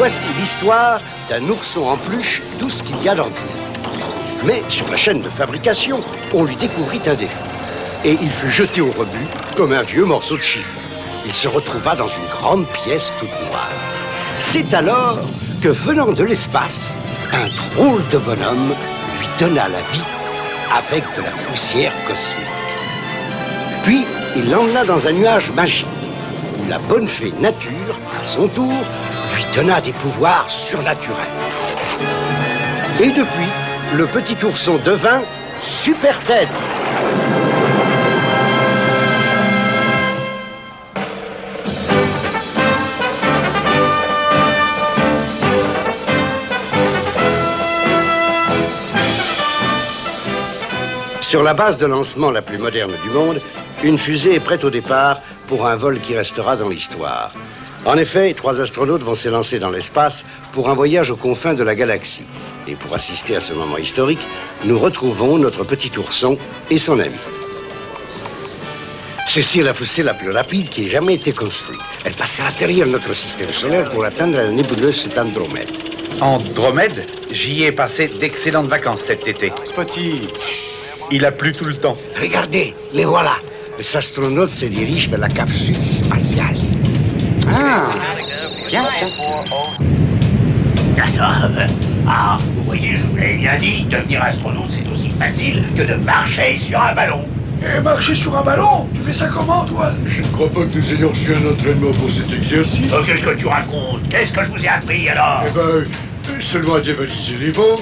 voici l'histoire d'un ourson en peluche, tout ce qu'il y a d'ordinaire. Mais sur la chaîne de fabrication, on lui découvrit un défaut. Et il fut jeté au rebut comme un vieux morceau de chiffon. Il se retrouva dans une grande pièce toute noire. C'est alors que, venant de l'espace, un drôle de bonhomme lui donna la vie avec de la poussière cosmique. Puis, il l'emmena dans un nuage magique, où la bonne fée nature, à son tour, lui donna des pouvoirs surnaturels. Et depuis, le petit ourson devint Super Ted. Sur la base de lancement la plus moderne du monde, une fusée est prête au départ pour un vol qui restera dans l'histoire. En effet, 3 astronautes vont s'élancer dans l'espace pour un voyage aux confins de la galaxie. Et pour assister à ce moment historique, nous retrouvons notre petit ourson et son ami. Ceci est la fusée la plus rapide qui ait jamais été construite. Elle passe à l'intérieur de notre système solaire pour atteindre la nébuleuse Andromède. Andromède? J'y ai passé d'excellentes vacances cet été. Spotty. Il a plu tout le temps. Regardez, les voilà. Les astronautes se dirigent vers la capsule spatiale. Ah, tiens. Ah, vous voyez, je vous l'avais bien dit, devenir astronaute, c'est aussi facile que de marcher sur un ballon. Et marcher sur un ballon? Tu fais ça comment, toi? Je ne crois pas que nous ayons reçu un entraînement pour cet exercice. Oh, qu'est-ce que tu racontes? Qu'est-ce que je vous ai appris, alors? Eh ben, seulement à dévaliser les bancs.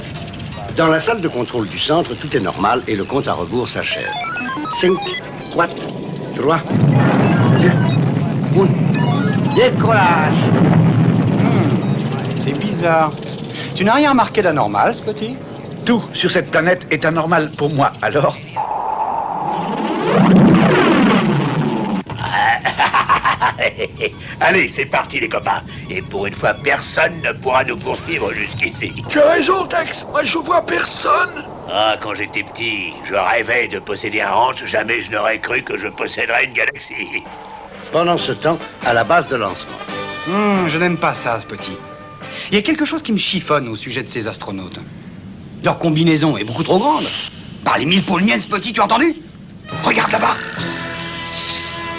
Dans la salle de contrôle du centre, tout est normal et le compte à rebours s'achève. 5, 4, 3, 2, 1. Décollage! C'est bizarre. Tu n'as rien remarqué d'anormal, Spotty? Tout sur cette planète est anormal pour moi, alors? Allez, c'est parti, les copains. Et pour une fois, personne ne pourra nous poursuivre jusqu'ici. Tu as raison, Tex. Moi, je vois personne. Ah, quand j'étais petit, je rêvais de posséder un ranch. Jamais je n'aurais cru que je posséderais une galaxie. Pendant ce temps, à la base de lancement. Je n'aime pas ça, Spotty. Il y a quelque chose qui me chiffonne au sujet de ces astronautes. Leur combinaison est beaucoup trop grande. Par les 1000 poules miennes, Spotty, tu as entendu? Regarde là-bas.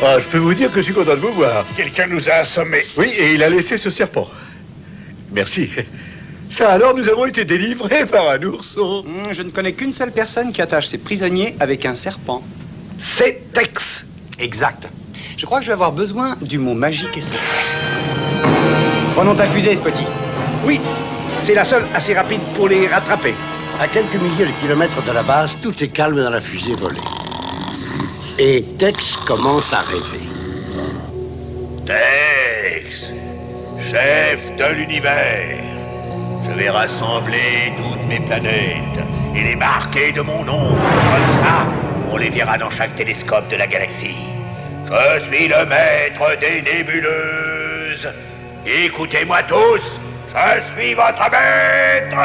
Ah, je peux vous dire que je suis content de vous voir. Quelqu'un nous a assommés. Oui, et il a laissé ce serpent. Merci. Ça alors, nous avons été délivrés par un ourson. Je ne connais qu'une seule personne qui attache ses prisonniers avec un serpent. C'est Tex. Exact. Je crois que je vais avoir besoin du mot magique et secret. Prenons ta fusée, Spotty. Oui, c'est la seule assez rapide pour les rattraper. À quelques milliers de kilomètres de la base, tout est calme dans la fusée volée. Et Tex commence à rêver. Tex, chef de l'univers, je vais rassembler toutes mes planètes et les marquer de mon nom. Comme ça, on les verra dans chaque télescope de la galaxie. Je suis le maître des nébuleuses. Écoutez-moi tous, je suis votre maître.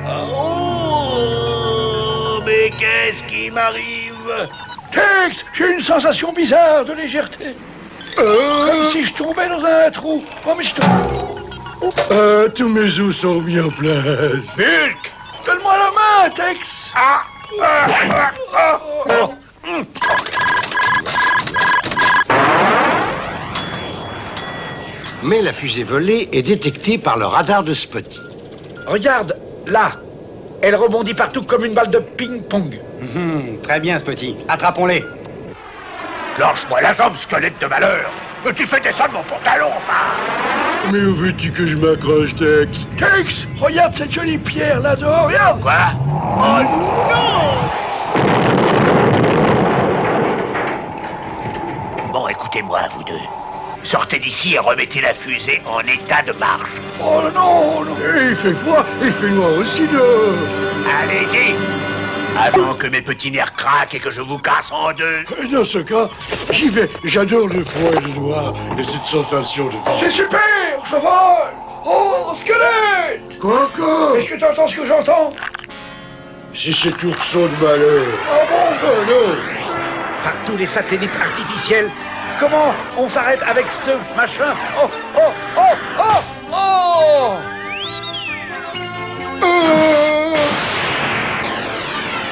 Oh, mais qu'est-ce qui m'arrive? Tex, j'ai une sensation bizarre de légèreté. Comme si je tombais dans un trou. Oh, mais je tombe. Tous mes os sont mis en place. Bulk! Donne-moi la main, Tex. Mais la fusée volée est détectée par le radar de Spotty. Regarde, là. Elle rebondit partout comme une balle de ping-pong. Très bien, Spotty. Attrapons-les. Lâche-moi la jambe, squelette de malheur. Mais tu fais descendre mon pantalon, enfin. Mais où veux-tu que je m'accroche, Tex? Tex, regarde cette jolie pierre là-dehors, regarde. Quoi? Oh non! Bon, écoutez-moi, vous deux. Sortez d'ici et remettez la fusée en état de marche. Oh non, non. Il fait froid, il fait noir aussi dehors. Allez-y! Avant que mes petits nerfs craquent et que je vous casse en deux. Dans ce cas, j'y vais. J'adore le froid et le noir et cette sensation de vie. C'est super, je vole. Oh, squelette. Coco! Est-ce que tu entends ce que j'entends? C'est cet ourson de malheur. Ah bon? Oh non! Par tous les satellites artificiels. Comment on s'arrête avec ce machin? Oh, oh, oh, oh, oh! Oh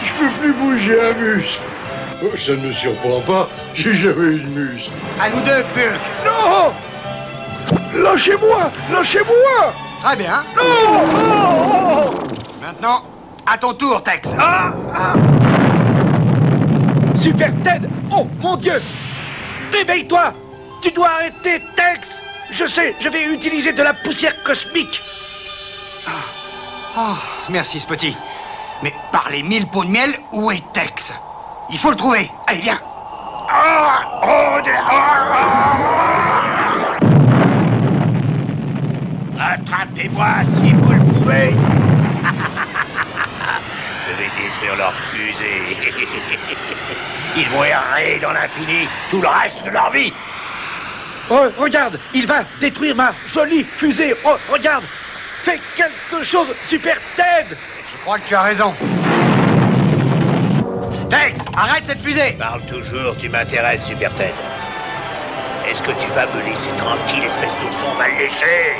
Je peux plus bouger un muscle. Oh, ça ne me surprend pas, j'ai jamais eu de muscle. À nous deux, Burke. Non Lâchez-moi Lâchez-moi Très bien. Non Maintenant, à ton tour, Tex. Super Ted! Oh, mon Dieu! Réveille-toi! Tu dois arrêter, Tex! Je sais, je vais utiliser de la poussière cosmique. Oh, merci, Spotty. Mais par les 1000 pots de miel, où est Tex? Il faut le trouver. Allez, viens. Attrapez-moi si vous le pouvez. Je vais détruire leur fusée. Ils vont errer dans l'infini tout le reste de leur vie. Oh, regarde, il va détruire ma jolie fusée. Oh, regarde! Fais quelque chose, Super Ted! Je crois que tu as raison. Tex, arrête cette fusée. Parle toujours, tu m'intéresses, Super Ted. Est-ce que tu vas me laisser tranquille, espèce de fond mal léché?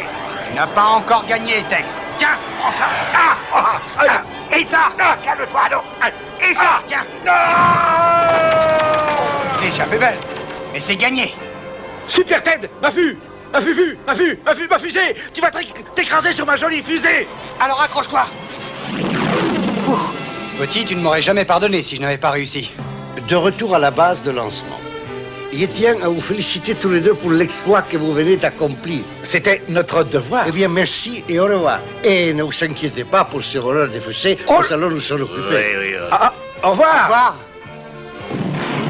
Tu n'as pas encore gagné, Tex. Tiens, enfin. Et ça. Calme-toi, non. Et ça, tiens. J'ai échappé belle. Mais c'est gagné. Super Ted! Ma fusée! Tu vas t'écraser sur ma jolie fusée! Alors accroche-toi. Ouh, Spotty, tu ne m'aurais jamais pardonné si je n'avais pas réussi. De retour à la base de lancement. Je tiens à vous féliciter tous les deux pour l'exploit que vous venez d'accomplir. C'était notre devoir. Eh bien, merci et au revoir. Et ne vous inquiétez pas pour ce voleur de fusée, nous allons nous en occuper. Oui. Au revoir! Au revoir.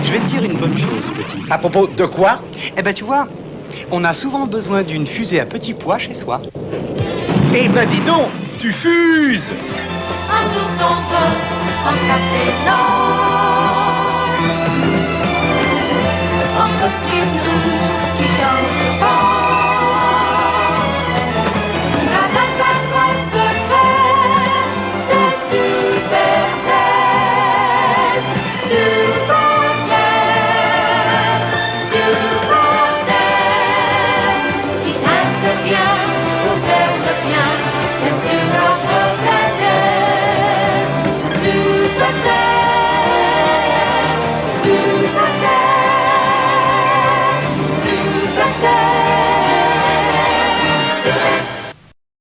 Je vais te dire une bonne chose, Petit. À propos de quoi? Eh ben, tu vois, on a souvent besoin d'une fusée à petits pois chez soi. Eh ben dis donc, tu fuses! Un ours en feu, un capitaine.